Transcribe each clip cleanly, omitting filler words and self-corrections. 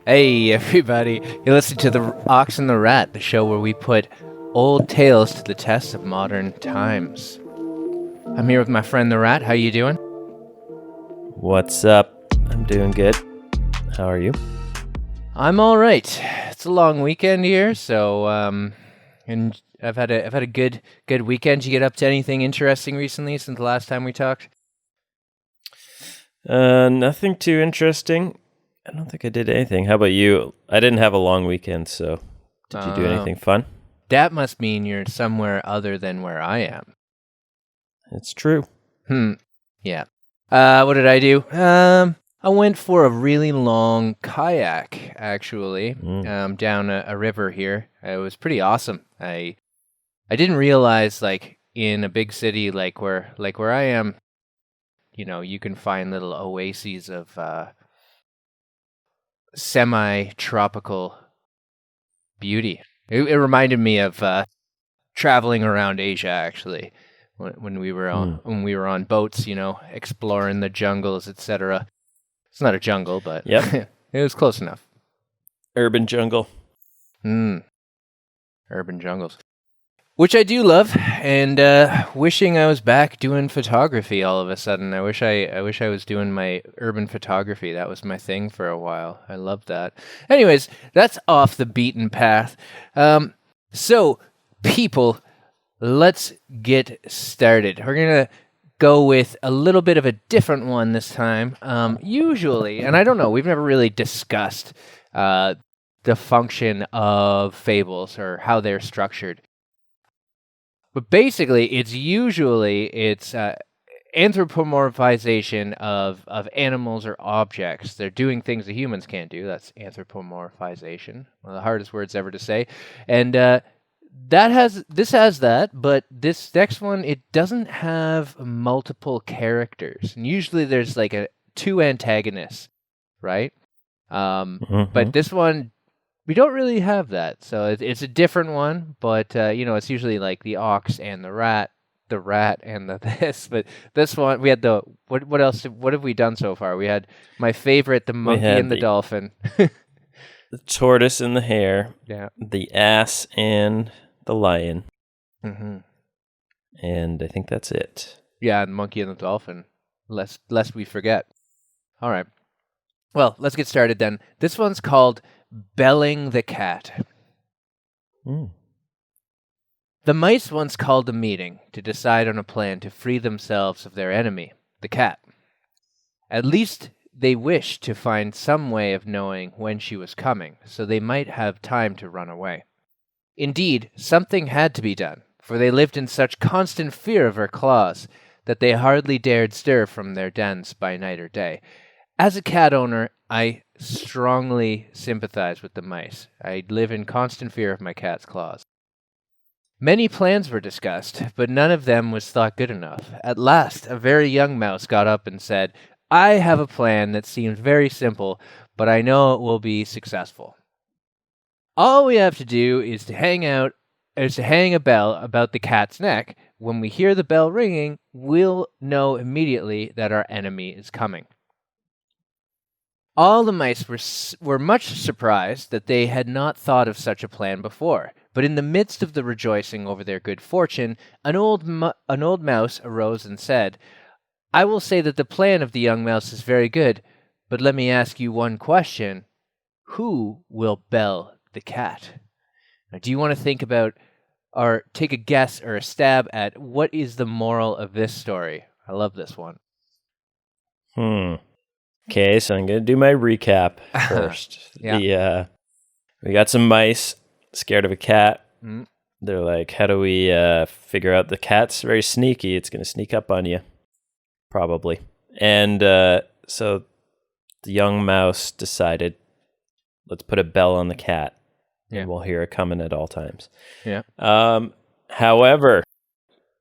Hey, everybody. You're listening to The Ox and the Rat, the show where we put old tales to the test of modern times. I'm here with my friend the Rat. How you doing? What's up? I'm doing good. How are you? I'm all right. It's a long weekend here, so and I've had a good weekend. Did you get up to anything interesting recently since the last time we talked? Nothing too interesting. I don't think I did anything. How about you? I didn't have a long weekend, so did you do anything fun? That must mean you're somewhere other than where I am. It's true. Yeah. What did I do? I went for a really long kayak, actually, down a river here. It was pretty awesome. I didn't realize, like, in a big city like where I am, you know, you can find little oases of semi-tropical beauty. It reminded me of traveling around Asia, actually, when we were on boats, you know, exploring the jungles, etc. It's not a jungle, but Yep. it was close enough. Urban jungle. Urban jungles. Which I do love, and wishing I was back doing photography all of a sudden. I wish I was doing my urban photography. That was my thing for a while. I loved that. Anyways, that's off the beaten path. So, people, let's get started. We're going to go with a little bit of a different one this time. Usually, and I don't know, we've never really discussed the function of fables or how they're structured. But basically, it's anthropomorphization of animals or objects. They're doing things that humans can't do. That's anthropomorphization, one of the hardest words ever to say. And this has that, but this next one, it doesn't have multiple characters. And usually there's like two antagonists, right? But this one, we don't really have that, so it's a different one, but, it's usually like the ox and the rat and the this, but this one, we had what else, what have we done so far? We had my favorite, the monkey and the dolphin. The tortoise and the hare. Yeah. The ass and the lion. Mm-hmm. And I think that's it. Yeah, the monkey and the dolphin, lest we forget. All right. Well, let's get started then. This one's called Belling the Cat. The mice once called a meeting to decide on a plan to free themselves of their enemy, the cat. At least they wished to find some way of knowing when she was coming, so they might have time to run away. Indeed, something had to be done, for they lived in such constant fear of her claws that they hardly dared stir from their dens by night or day. As a cat owner, I strongly sympathize with the mice. I live in constant fear of my cat's claws. Many plans were discussed, but none of them was thought good enough. At last, a very young mouse got up and said, "I have a plan that seems very simple, but I know it will be successful. All we have to do is to hang a bell about the cat's neck. When we hear the bell ringing, we'll know immediately that our enemy is coming." All the mice were much surprised that they had not thought of such a plan before, but in the midst of the rejoicing over their good fortune, an old mouse arose and said, "I will say that the plan of the young mouse is very good, but let me ask you one question. Who will bell the cat?" Now, do you want to think about or take a guess or a stab at what is the moral of this story? I love this one. Okay, so I'm going to do my recap first. Yeah. We got some mice scared of a cat. They're like, how do we figure out the cat's very sneaky? It's going to sneak up on you, probably. And so the young mouse decided, let's put a bell on the cat, and we'll hear it coming at all times. Yeah. However,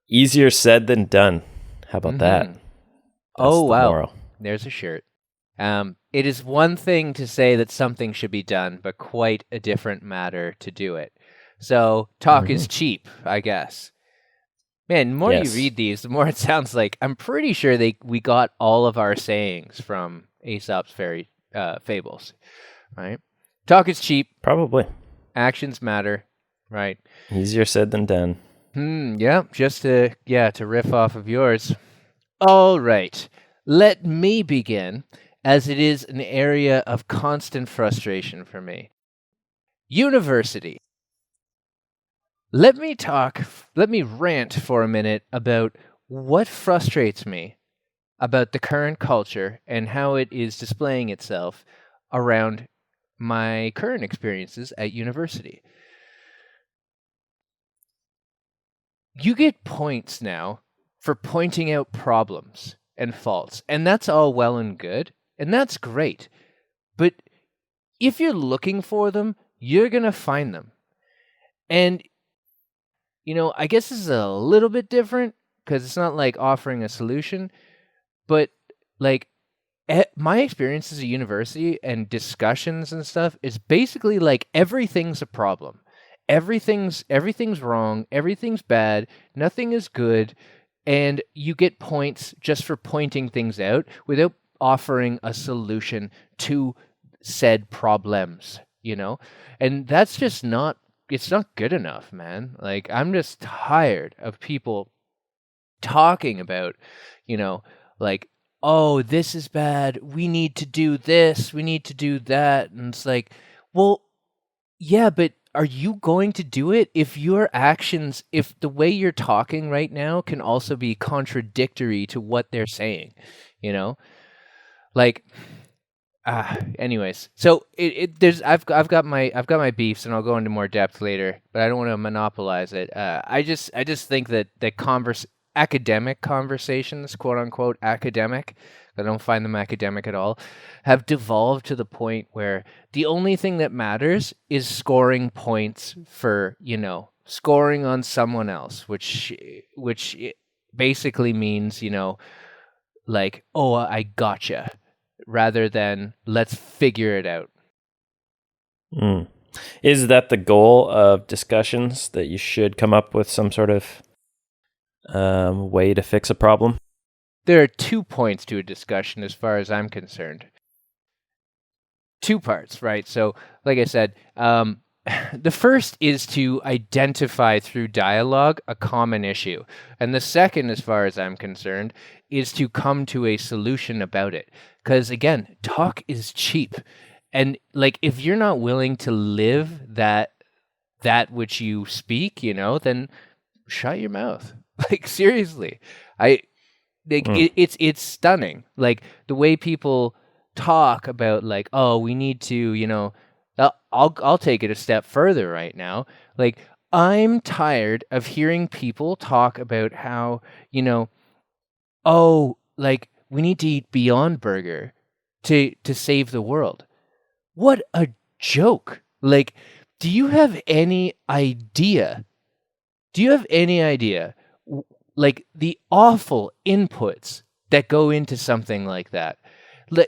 easier said than done. How about that? That's the wow. moral. There's a shirt. It is one thing to say that something should be done, but quite a different matter to do it. So talk is cheap, I guess. Man, the more you read these, the more it sounds like I'm pretty sure we got all of our sayings from Aesop's fables, right? Talk is cheap. Probably. Actions matter. Right. Easier said than done. Yeah, just to riff off of yours. All right. Let me begin, as it is an area of constant frustration for me. University. Let me rant for a minute about what frustrates me about the current culture and how it is displaying itself around my current experiences at university. You get points now for pointing out problems and faults, and that's all well and good, and that's great. But if you're looking for them, you're going to find them. And I guess this is a little bit different because it's not like offering a solution, but like my experience as a university and discussions and stuff is basically like everything's a problem. Everything's wrong, everything's bad, nothing is good, and you get points just for pointing things out without offering a solution to said problems, And that's just not it's not good enough, man. Like, I'm just tired of people talking about, like, oh, this is bad. We need to do this. We need to do that. And it's like, well, yeah, but are you going to do it if your actions, if the way you're talking right now can also be contradictory to what they're saying, Like, anyways, so I've got my beefs, and I'll go into more depth later, but I don't want to monopolize it. I just think that academic conversations, quote unquote academic, I don't find them academic at all, have devolved to the point where the only thing that matters is scoring points for scoring on someone else, which basically means like, oh, I gotcha, rather than let's figure it out. Is that the goal of discussions, that you should come up with some sort of way to fix a problem? There are 2 points to a discussion as far as I'm concerned. 2 parts, right? So, like I said, the first is to identify through dialogue a common issue. And the second, as far as I'm concerned, is to come to a solution about it. Because again, talk is cheap. And like, if you're not willing to live that which you speak, then shut your mouth. Like, seriously. It's stunning. Like, the way people talk about, like, oh, we need to, I'll take it a step further right now. Like, I'm tired of hearing people talk about how, oh, like, we need to eat Beyond Burger to save the world. What a joke. Like, do you have any idea? Like, the awful inputs that go into something like that?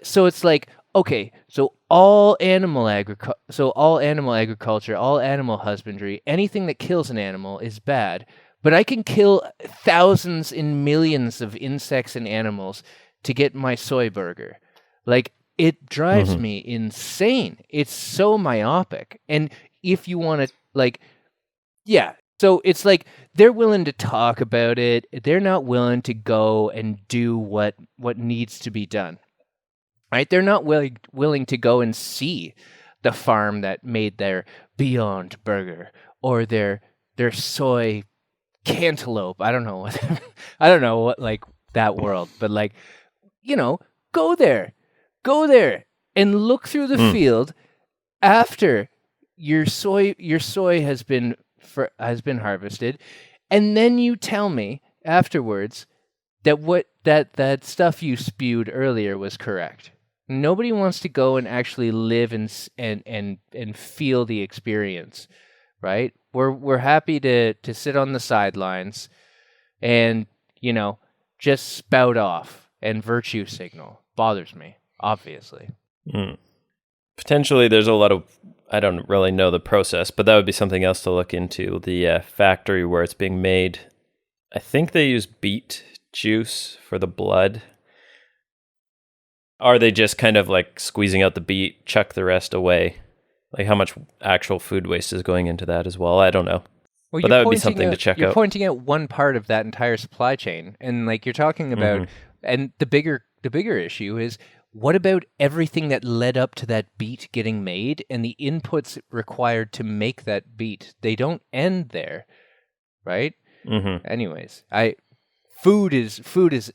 So it's like, okay, so all animal agriculture, all animal husbandry, anything that kills an animal is bad. But I can kill thousands and millions of insects and animals to get my soy burger. Like, it drives me insane. It's so myopic. And if you want to, like, yeah. So it's like they're willing to talk about it. They're not willing to go and do what needs to be done. Right? They're not willing to go and see the farm that made their Beyond Burger or their soy cantaloupe. I don't know what like that world, but like, go there and look through the field after your soy has been harvested, and then you tell me afterwards that that stuff you spewed earlier was correct. Nobody wants to go and actually live and feel the experience, right? We're happy to sit on the sidelines and, just spout off and virtue signal. Bothers me, obviously. Potentially there's a lot of, I don't really know the process, but that would be something else to look into. The factory where it's being made, I think they use beet juice for the blood. Are they just kind of like squeezing out the beet, chuck the rest away? Like how much actual food waste is going into that as well. I don't know. Well, but that would be something to check You're out. pointing out one part of that entire supply chain, and like you're talking about, and the bigger issue is, what about everything that led up to that beat getting made and the inputs required to make that beat? They don't end there, right? Anyways, food is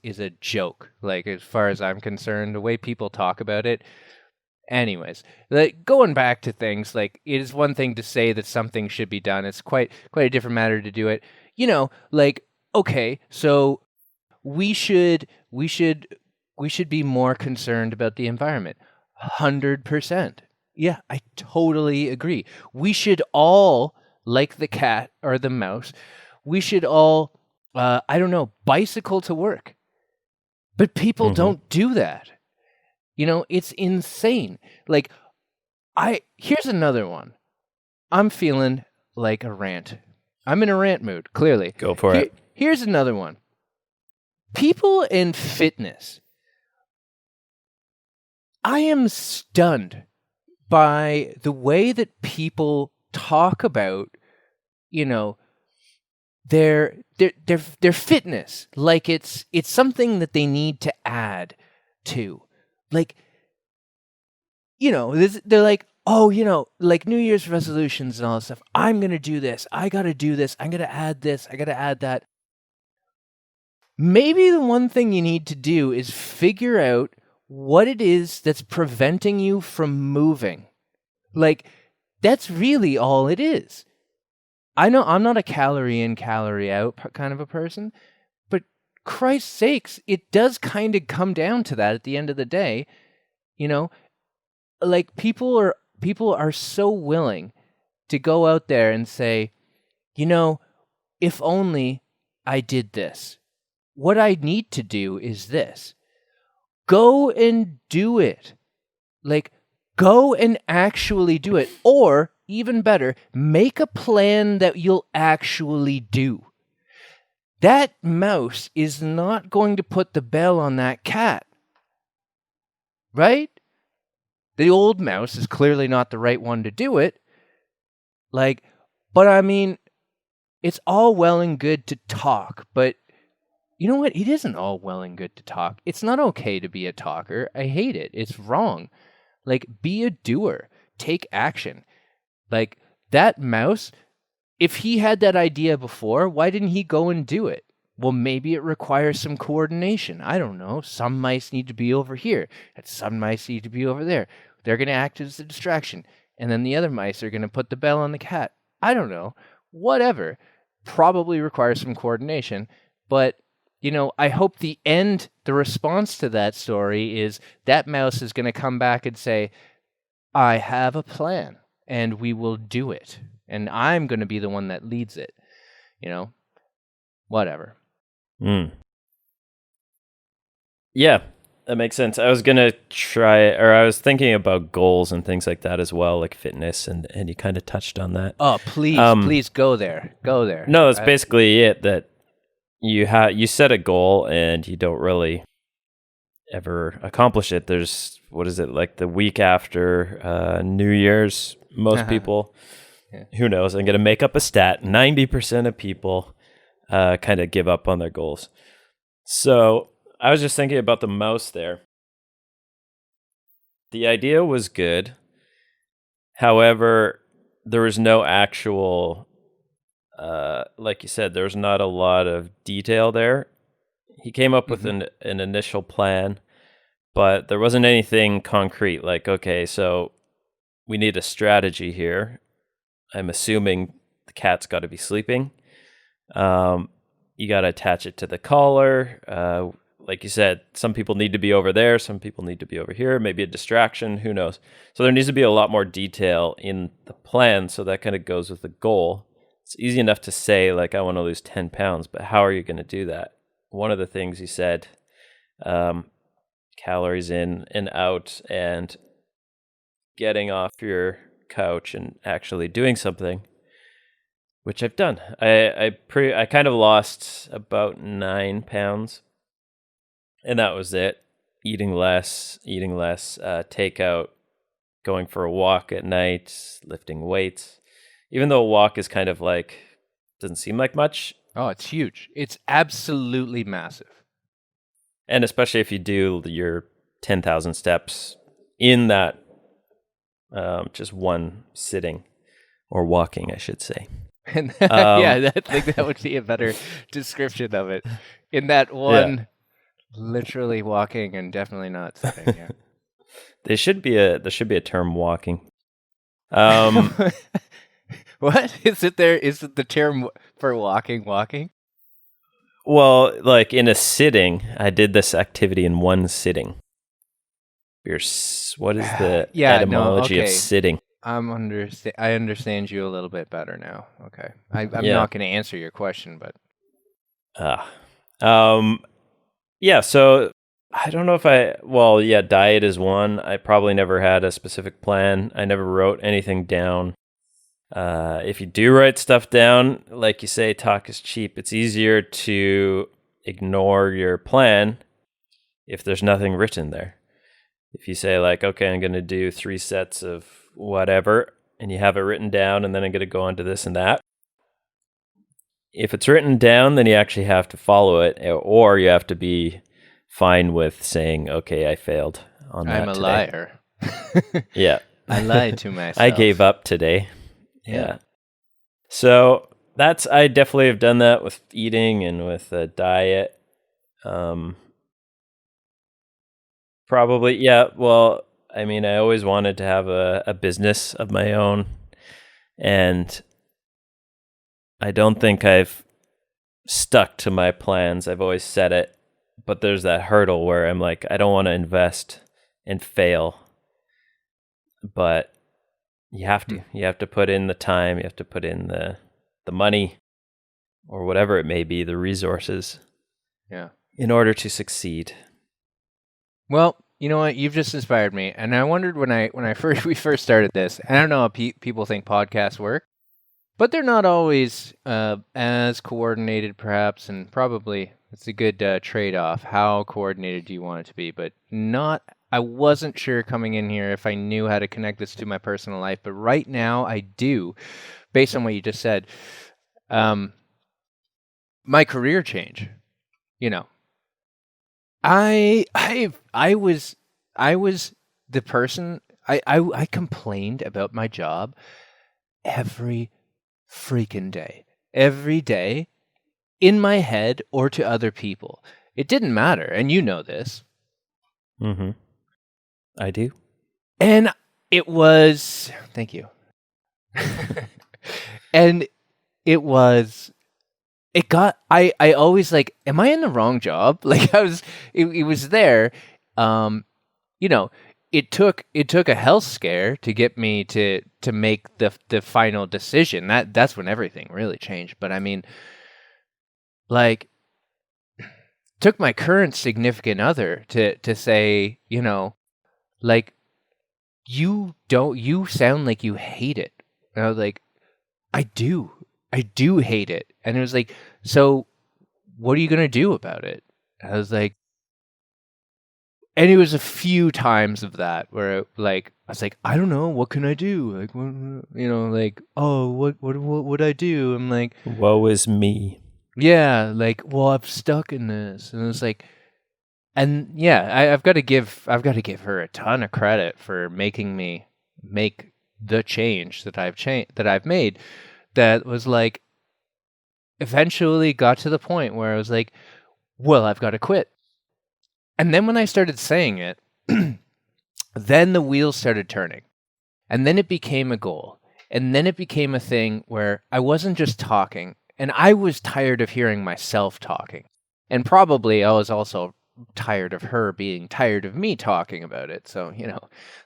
a joke. Like, as far as I'm concerned, the way people talk about it. Anyways, like, going back to things, like, it is one thing to say that something should be done. It's quite a different matter to do it. You know, like, okay, so we should be more concerned about the environment. 100%. Yeah, I totally agree. We should all, like the cat or the mouse, we should all, bicycle to work. But people don't do that. You know, it's insane. Like, here's another one. I'm feeling like a rant. I'm in a rant mood, clearly. Go for it. Here's another one. People in fitness. I am stunned by the way that people talk about, you know, their fitness, like it's something that they need to add to. Like, you know, they're like, oh, you know, like New Year's resolutions and all that stuff. I'm going to do this. I got to do this. I'm going to add this. I got to add that. Maybe the one thing you need to do is figure out what it is that's preventing you from moving. Like, that's really all it is. I know I'm not a calorie in, calorie out kind of a person, but Christ's sakes, it does kind of come down to that at the end of the day. You know, like, people are so willing to go out there and say, you know, if only I did this. What I need to do is this. Go and do it. Like, go and actually do it. Or, even better, make a plan that you'll actually do. That mouse is not going to put the bell on that cat. Right? The old mouse is clearly not the right one to do it. Like, but I mean, it's all well and good to talk, but you know what? It isn't all well and good to talk. It's not okay to be a talker. I hate it. It's wrong. Like, be a doer. Take action. Like, that mouse, if he had that idea before, why didn't he go and do it? Well, maybe it requires some coordination. I don't know. Some mice need to be over here, and some mice need to be over there. They're going to act as a distraction. And then the other mice are going to put the bell on the cat. I don't know. Whatever. Probably requires some coordination. But, you know, I hope the response to that story is that mouse is going to come back and say, I have a plan, and we will do it. And I'm going to be the one that leads it. You know? Whatever. Yeah, that makes sense. I was I was thinking about goals and things like that as well, like fitness, and you kind of touched on that. Oh, please go there. Go there. No, that's basically it, that you set a goal and you don't really ever accomplish it. There's, what is it, like the week after New Year's, most people, who knows, I'm going to make up a stat, 90% of people kind of give up on their goals. So I was just thinking about the mouse there. The idea was good. However, there was no actual, like you said, there's not a lot of detail there. He came up with an initial plan, but there wasn't anything concrete. Like, okay, so we need a strategy here. I'm assuming the cat's got to be sleeping. You got to attach it to the collar. Like you said, some people need to be over there. Some people need to be over here. Maybe a distraction. Who knows? So there needs to be a lot more detail in the plan. So that kind of goes with the goal. It's easy enough to say, like, I want to lose 10 pounds, but how are you going to do that? One of the things you said, calories in and out, and getting off your couch and actually doing something, which I've done. I kind of lost about 9 pounds, and that was it. Eating less, takeout, going for a walk at night, lifting weights. Even though a walk is kind of like, doesn't seem like much. Oh, it's huge. It's absolutely massive. And especially if you do your 10,000 steps in that just one sitting, or walking, I should say. And yeah, I think that would be a better description of it. In that one, literally walking and definitely not sitting. Yeah. There should be a term walking. What is it? There is it the term for walking? Well, like in a sitting, I did this activity in one sitting. What is the etymology of sitting? I understand you a little bit better now. Okay, I'm not going to answer your question, but yeah. So I don't know if diet is one. I probably never had a specific plan. I never wrote anything down. If you do write stuff down, like you say, talk is cheap. It's easier to ignore your plan if there's nothing written there. If you say like, okay, I'm going to do 3 sets of whatever, and you have it written down, and then I'm going to go on to this and that. If it's written down, then you actually have to follow it, or you have to be fine with saying, okay, I failed on that today. I'm a liar. Yeah. I lied to myself. I gave up today. Yeah. So I definitely have done that with eating and with a diet. Probably, yeah. Well, I mean, I always wanted to have a business of my own, and I don't think I've stuck to my plans. I've always said it, but there's that hurdle where I'm like, I don't want to invest and fail, but you have to. You have to put in the time. You have to put in the money, or whatever it may be, the resources. Yeah. In order to succeed. Well, you know what? You've just inspired me, and I wondered when we first started this. And I don't know how people think podcasts work, but they're not always as coordinated, perhaps, and probably it's a good trade-off. How coordinated do you want it to be? But not. I wasn't sure coming in here if I knew how to connect this to my personal life, but right now I do, based on what you just said. My career change, you know. I was the person I complained about my job every freaking day. Every day in my head or to other people. It didn't matter, and you know this. Mm-hmm. I do. And it was thank you. And it was it got I always like, am I in the wrong job? Like it was there. You know, it took a health scare to get me to make the final decision. That's when everything really changed. But I mean, like, took my current significant other to say, you know, like, you sound like you hate it. And I was like, I do hate it. And it was like, so what are you going to do about it? I was like, and it was a few times of that where like, I was like, I don't know, what can I do? Like, what, you know, like, oh, what would I do? I'm like, woe is me. Yeah. Like, well, I'm stuck in this. And it was like, and yeah, I've got to give her a ton of credit for making me make the change that I've made. That was like, eventually got to the point where I was like, well, I've got to quit. And then when I started saying it, then the wheels started turning. And then it became a goal. And then it became a thing where I wasn't just talking, and I was tired of hearing myself talking. And probably I was also tired of her being tired of me talking about it. So, you know,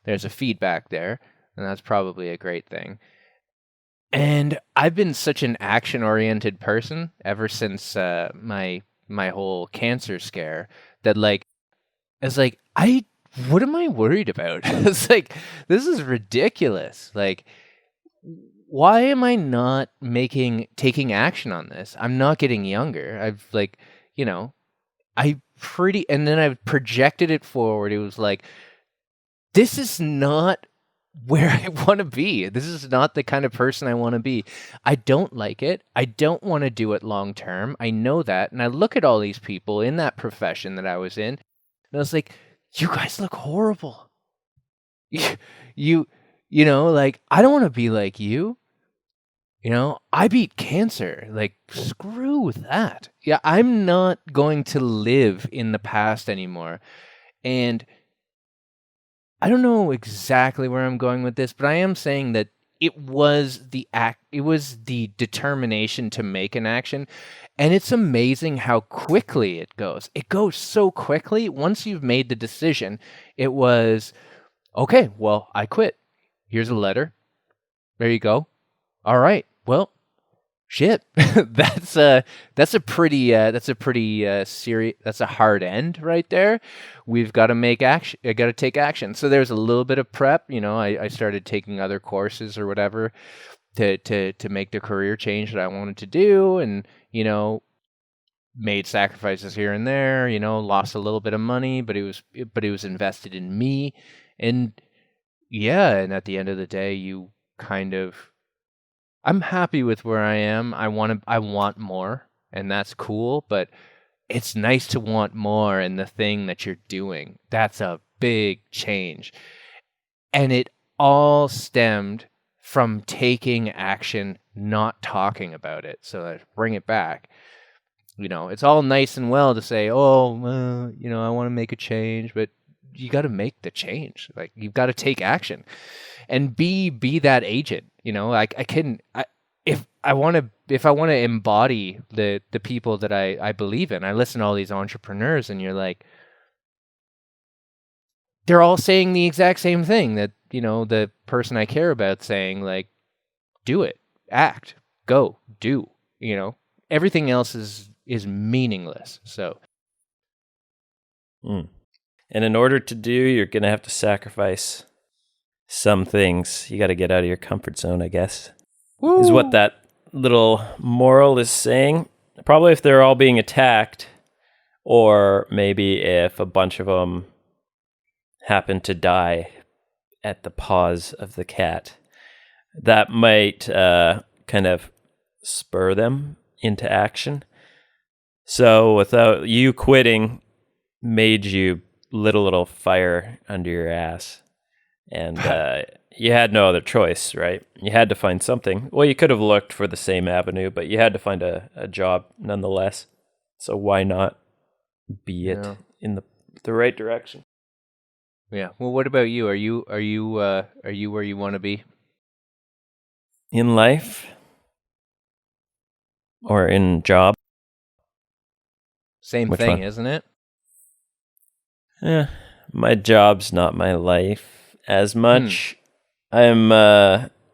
there's a feedback there, and that's probably a great thing. And I've been such an action-oriented person ever since my whole cancer scare that, like, it's like, what am I worried about? It's like, this is ridiculous. Like, why am I not taking action on this? I'm not getting younger. I've, like, you know, and then I've projected it forward. It was like, this is not where I want to be. This is not the kind of person I want to be. I don't like it. I don't want to do it long term. I know that. And I look at all these people in that profession that I was in, and I was like, you guys look horrible. You, you know, like, I don't want to be like you. You know, I beat cancer. Like, screw with that. Yeah, I'm not going to live in the past anymore. And I don't know exactly where I'm going with this, but I am saying that it was the determination to make an action, and it's amazing how quickly it goes. It goes so quickly. Once you've made the decision, it was, okay, well, I quit. Here's a letter. There you go. All right. Well, shit. That's a pretty serious. That's a hard end right there. We've got to make action. I got to take action. So there's a little bit of prep. You know, I started taking other courses or whatever to make the career change that I wanted to do, and you know, made sacrifices here and there. You know, lost a little bit of money, but it was invested in me, and yeah. And at the end of the day, you kind of. I'm happy with where I am. I want more, and that's cool, but it's nice to want more in the thing that you're doing. That's a big change. And it all stemmed from taking action, not talking about it. So I bring it back. You know, it's all nice and well to say, "Oh, you know, I want to make a change," but you got to make the change. Like, you've got to take action and be that agent. You know, like if I want to embody the people that I believe in. I listen to all these entrepreneurs, and you're like, they're all saying the exact same thing that, you know, the person I care about saying, like, do it, act, go, do. You know, everything else is meaningless. So. And in order to do, you're going to have to sacrifice some things. You got to get out of your comfort zone, I guess. Woo. Is what that little moral is saying. Probably if they're all being attacked, or maybe if a bunch of them happen to die at the paws of the cat, that might kind of spur them into action. So without you quitting, made you lit a little fire under your ass. And you had no other choice, right? You had to find something. Well, you could have looked for the same avenue, but you had to find a job nonetheless. So why not be it in the right direction? Yeah. Well, what about you? Are you where you want to be? In life? Or in job? Same Which thing, one? Isn't it? Yeah. My job's not my life as much. I'm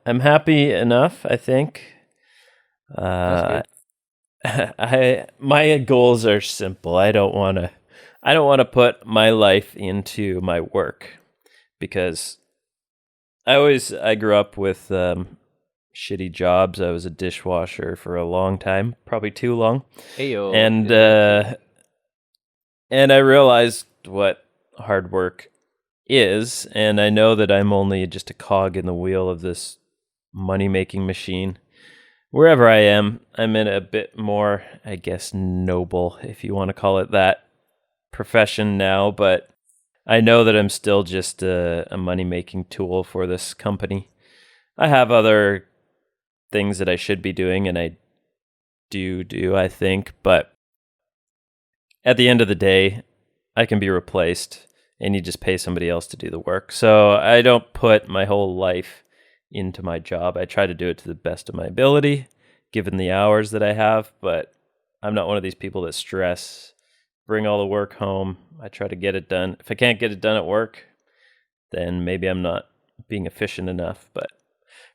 happy enough, I think. That's good. My goals are simple. I don't want to put my life into my work, because I grew up with shitty jobs. I was a dishwasher for a long time, probably too long. Heyo. And I realized what hard work is, and I know that I'm only just a cog in the wheel of this money-making machine. Wherever I am, I'm in a bit more, I guess, noble, if you want to call it that, profession now, but I know that I'm still just a money-making tool for this company. I have other things that I should be doing, and I do, I think, but at the end of the day, I can be replaced, and you just pay somebody else to do the work. So I don't put my whole life into my job. I try to do it to the best of my ability, given the hours that I have, but I'm not one of these people that stress, bring all the work home. I try to get it done. If I can't get it done at work, then maybe I'm not being efficient enough. But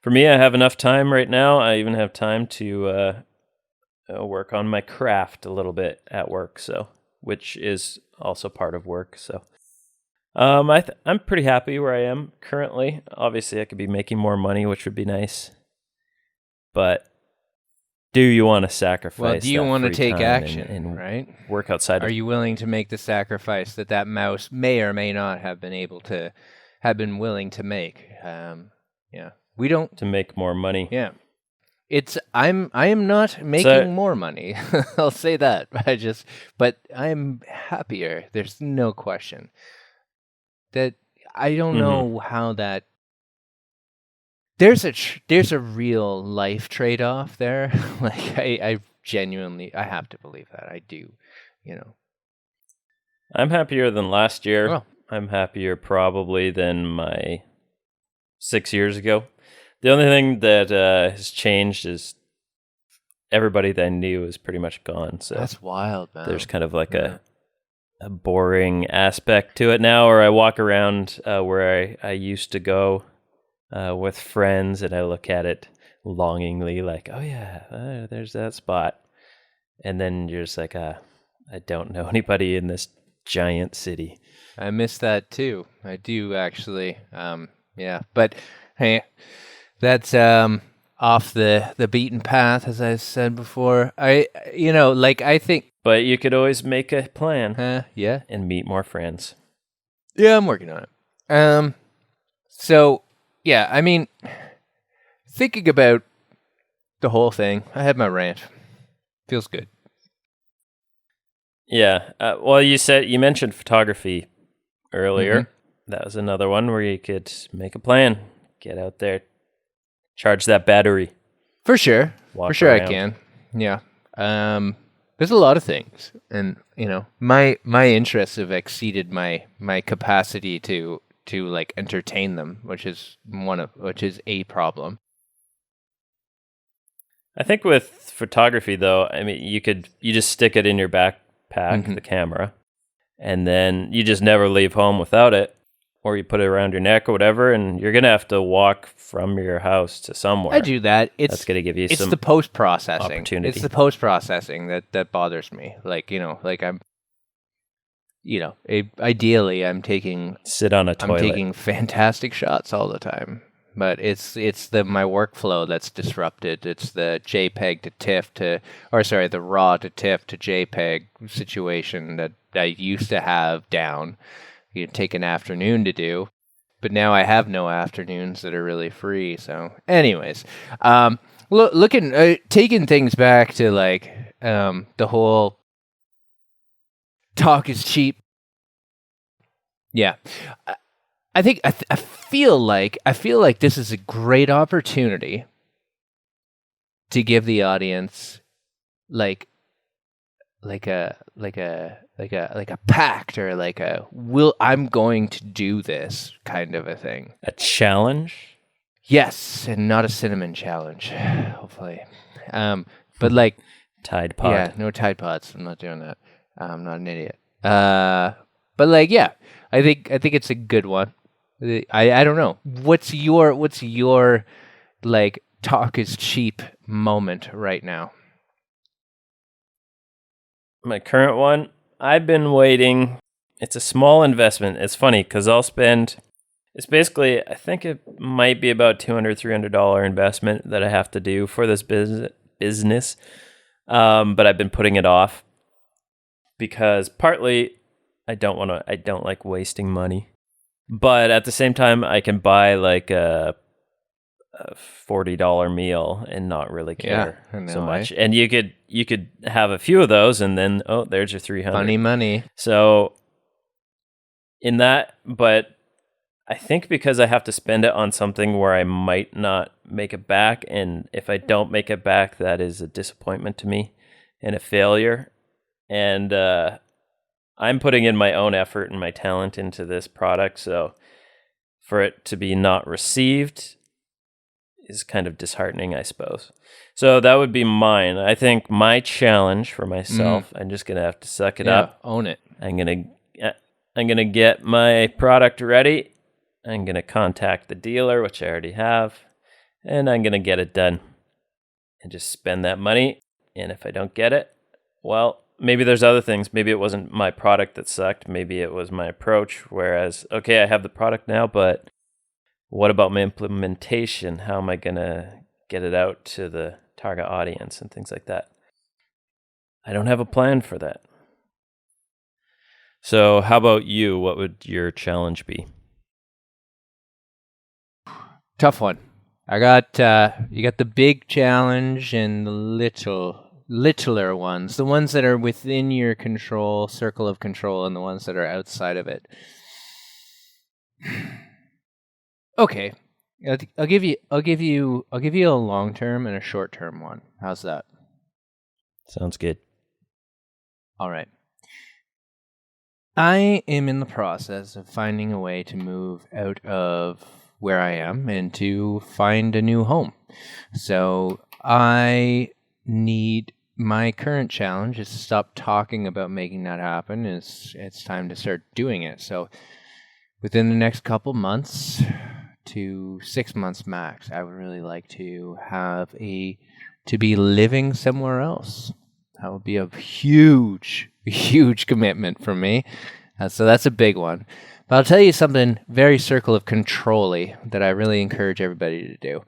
for me, I have enough time right now. I even have time to work on my craft a little bit at work, so which is also part of work. So I'm pretty happy where I am currently. Obviously, I could be making more money, which would be nice. But do you want to sacrifice? Well, do you want to take action and right? Work outside? Are you willing to make the sacrifice that mouse may or may not have been able to have been willing to make. We don't. To make more money. Yeah, I am not making more money. I'll say that. But I'm happier. There's no question that I don't know how that. There's a real life trade-off there. Like I genuinely, I have to believe that. I do, I'm happier than last year. Well, I'm happier probably than my 6 years ago. The only thing that has changed is everybody that I knew is pretty much gone. So that's wild, man. There's kind of like a boring aspect to it now, or I walk around where I used to go with friends, and I look at it longingly, like, oh yeah, there's that spot. And then you're just like, I don't know anybody in this giant city. I miss that too. I do actually. Yeah, but hey, that's off the beaten path, as I said before. I think. But you could always make a plan. Yeah. And meet more friends. Yeah, I'm working on it. So yeah, I mean, thinking about the whole thing, I had my rant. Feels good. Yeah. Well, you mentioned photography earlier. That was another one where you could make a plan, get out there, charge that battery. For sure. Walk For sure around. I can. Yeah. There's a lot of things, and my interests have exceeded my capacity to like entertain them, which is a problem. I think with photography though, I mean, you just stick it in your backpack, the camera, and then you just never leave home without it, or you put it around your neck or whatever, and you're gonna have to walk from your house to somewhere. I do that. That's gonna give you some the post-processing opportunity. It's the post-processing that bothers me. Like I'm, ideally I'm taking sit on a toilet. I'm taking fantastic shots all the time. But it's my workflow that's disrupted. It's the JPEG to TIFF the RAW to TIFF to JPEG situation that I used to have down. You'd take an afternoon to do, but now I have no afternoons that are really free. So, anyways, taking things back to like the whole talk is cheap. Yeah. I think I feel like this is a great opportunity to give the audience like a pact, or like I'm going to do this kind of a thing. A challenge? Yes, and not a cinnamon challenge, hopefully. But like Tide Pod. Yeah, no Tide Pods. I'm not doing that. I'm not an idiot. But like, yeah, I think it's a good one. I don't know. What's your like talk is cheap moment right now? My current one, I've been waiting. It's a small investment. It's funny because it's basically, I think it might be about $200, $300 investment that I have to do for this business. But I've been putting it off because partly I don't like wasting money. But at the same time, I can buy like a $40 meal and not really care so much. And you could have a few of those, and then there's your $300. Funny money. So in that, but I think because I have to spend it on something where I might not make it back, and if I don't make it back, that is a disappointment to me and a failure. And I'm putting in my own effort and my talent into this product, so for it to be not received is kind of disheartening, I suppose. So that would be mine. I think my challenge for myself, I'm just going to have to suck it up. Own it. I'm going to get my product ready. I'm going to contact the dealer, which I already have, and I'm going to get it done and just spend that money. And if I don't get it, well, maybe there's other things. Maybe it wasn't my product that sucked. Maybe it was my approach. Whereas, okay, I have the product now, but what about my implementation? How am I going to get it out to the target audience and things like that? I don't have a plan for that. So how about you? What would your challenge be? Tough one. I got you got the big challenge and the littler ones, the ones that are within your control, circle of control, and the ones that are outside of it. Okay. I'll give you a long term and a short term one. How's that? Sounds good. All right. I am in the process of finding a way to move out of where I am and to find a new home. So my current challenge is to stop talking about making that happen. It's time to start doing it. So within the next couple months to 6 months max, I would really like to be living somewhere else. That would be a huge commitment for me. So that's a big one. But I'll tell you something very circle of control-y that I really encourage everybody to do.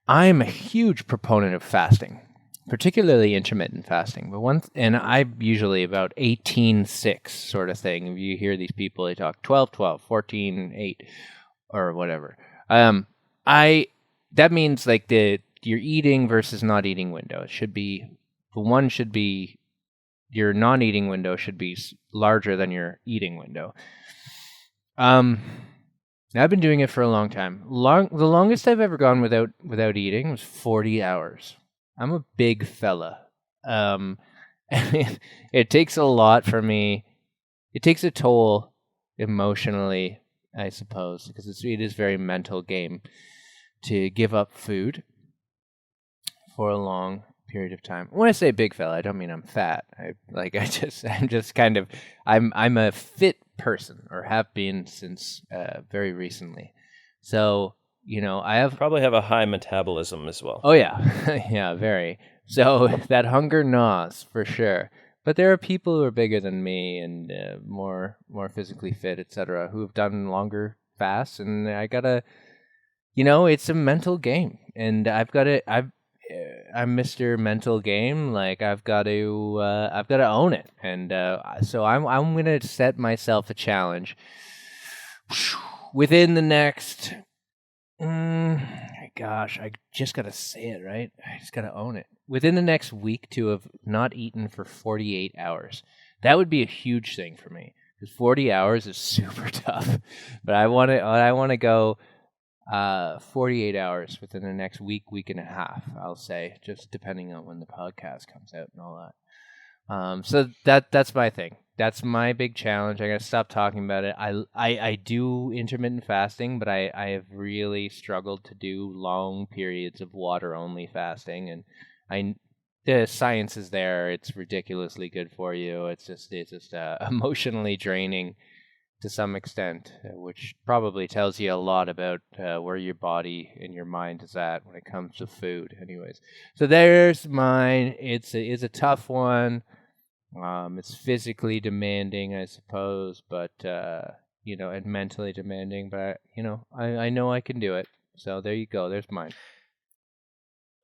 I'm a huge proponent of fasting, particularly intermittent fasting. And I'm usually about 18-6 sort of thing. If you hear these people, they talk 12-12, 14-8, or whatever. That means like your eating versus not eating window. Your non-eating window should be larger than your eating window. I've been doing it for a long time. The longest I've ever gone without eating was 40 hours. I'm a big fella. It takes a lot for me. It takes a toll emotionally, I suppose, because it is a very mental game to give up food for a long period of time. When I say big fella, I don't mean I'm fat. I'm a fit person, or have been since very recently. So, I probably have a high metabolism as well. Oh yeah. Yeah, very. So that hunger gnaws for sure. But there are people who are bigger than me and more physically fit, etc., who have done longer fasts, and I gotta, it's a mental game, and I'm Mr. Mental Game. Like I've got to own it, and so I'm gonna set myself a challenge within the next. Gosh, I just gotta say it, right? I just gotta own it. Within the next week to have not eaten for 48 hours. That would be a huge thing for me, because 40 hours is super tough. But I want to go 48 hours within the next week and a half, I'll say, just depending on when the podcast comes out and all that. So that's my thing. That's my big challenge. I gotta stop talking about it. I do intermittent fasting, but I have really struggled to do long periods of water only fasting, and the science is there. It's ridiculously good for you. It's just emotionally draining to some extent, which probably tells you a lot about where your body and your mind is at when it comes to food. Anyways, so there's mine. It's a tough one. It's physically demanding, I suppose, but and mentally demanding. But I know I can do it. So there you go. There's mine.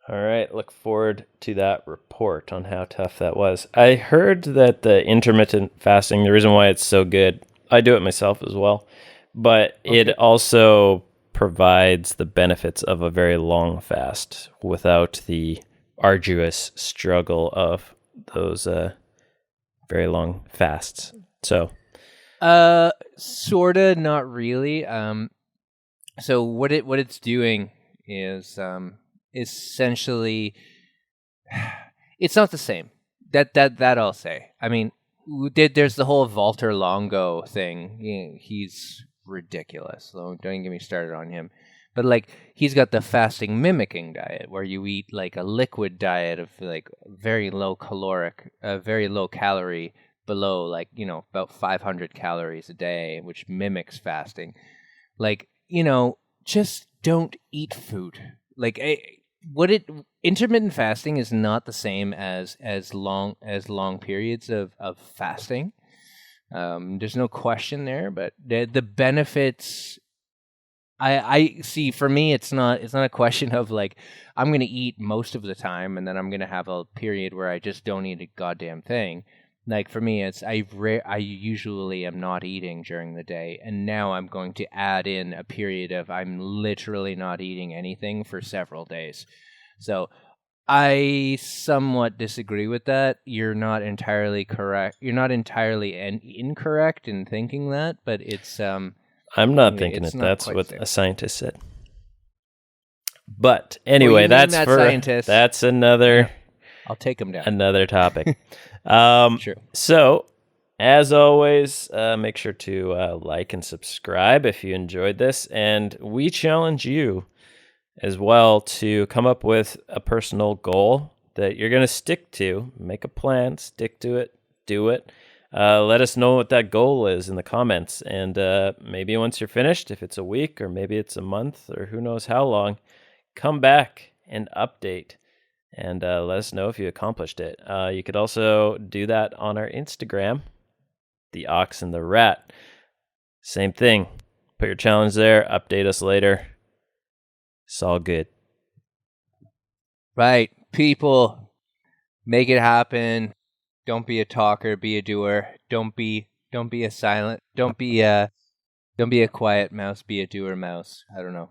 All right. Look forward to that report on how tough that was. I heard that the intermittent fasting, the reason why it's so good, I do it myself as well, but It also provides the benefits of a very long fast without the arduous struggle of those very long fasts. So, sorta, not really. So what it's doing is essentially, it's not the same. That I'll say. I mean, there's the whole Walter Longo thing. He's ridiculous. So don't get me started on him. But like, he's got the fasting mimicking diet, where you eat like a liquid diet of like very low caloric, very low calorie, below like about 500 calories a day, which mimics fasting. Like just don't eat food. Like intermittent fasting is not the same as long periods of fasting. There's no question there, but the benefits I see. For me, it's not a question of like I'm going to eat most of the time and then I'm going to have a period where I just don't eat a goddamn thing. Like for me, it's I usually am not eating during the day, and now I'm going to add in a period of I'm literally not eating anything for several days. So I somewhat disagree with that. You're not entirely correct. You're not entirely incorrect in thinking that, but it's I'm not thinking it. That's what a scientist said. But anyway, that's another. Yeah. I'll take them down. Another topic. True. So, as always, make sure to like and subscribe if you enjoyed this. And we challenge you as well to come up with a personal goal that you're going to stick to. Make a plan, stick to it, do it. Let us know what that goal is in the comments. And maybe once you're finished, if it's a week or maybe it's a month or who knows how long, come back and update. And let us know if you accomplished it. You could also do that on our Instagram, theoxandtherat. Same thing. Put your challenge there. Update us later. It's all good. Right. People, make it happen. Don't be a talker. Be a doer. Don't be a silent. Don't be a quiet mouse. Be a doer mouse. I don't know.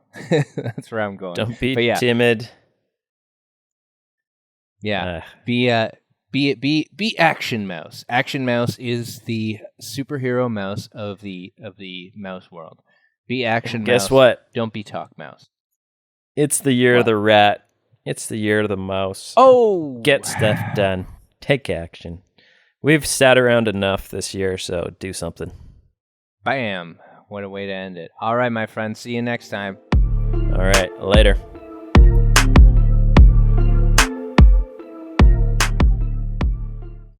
That's where I'm going. Don't be timid. Yeah, be Action Mouse. Action Mouse is the superhero mouse of the mouse world. Be Action Mouse. Guess what? Don't be Talk Mouse. It's the year of the rat. It's the year of the mouse. Oh, get stuff done. Take action. We've sat around enough this year, so do something. Bam! What a way to end it. All right, my friends. See you next time. All right, later.